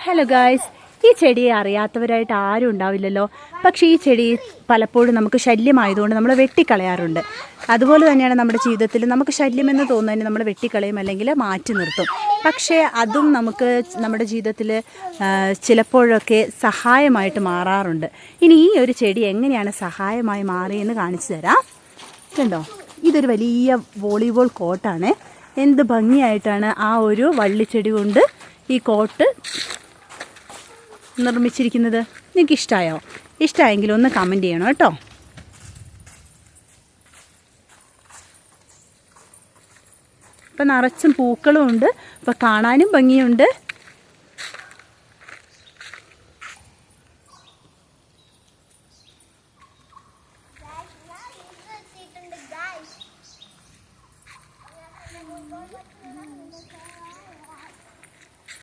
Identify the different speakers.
Speaker 1: Hello guys, ഈ ചെടിയെ അറിയാത്തവരായിട്ട് ആരും ഉണ്ടാവില്ലല്ലോ. പക്ഷേ ഈ ചെടി പലപ്പോഴും നമുക്ക് ശല്യമായതുകൊണ്ട് നമ്മൾ വെട്ടിക്കളയാറുണ്ട്. അതുപോലെ തന്നെയാണ് നമ്മുടെ ജീവിതത്തിൽ നമുക്ക് ശല്യമെന്ന് തോന്നുന്നതിന് നമ്മൾ വെട്ടിക്കളയും അല്ലെങ്കിൽ മാറ്റി നിർത്തും. പക്ഷേ അതും നമുക്ക് നമ്മുടെ ജീവിതത്തിൽ ചിലപ്പോഴൊക്കെ സഹായമായിട്ട് മാറാറുണ്ട്. ഇനി ഈ ഒരു ചെടി എങ്ങനെയാണ് സഹായമായി മാറിയെന്ന് കാണിച്ചു തരാം. കണ്ടോ, ഇതൊരു വലിയ വോളിബോൾ കോട്ടാണ്. എന്ത് ഭംഗിയായിട്ടാണ് ആ ഒരു വള്ളിച്ചെടി കൊണ്ട് ഈ കോട്ട് നിർമ്മിച്ചിരിക്കുന്നത്. നിങ്ങൾക്ക് ഇഷ്ടമായോ? ഇഷ്ടമായെങ്കിൽ ഒന്ന് കമൻറ്റ് ചെയ്യണം കേട്ടോ. ഇപ്പം നിറച്ചും പൂക്കളും ഉണ്ട്. അപ്പോൾ കാണാനും ഭംഗിയുണ്ട്.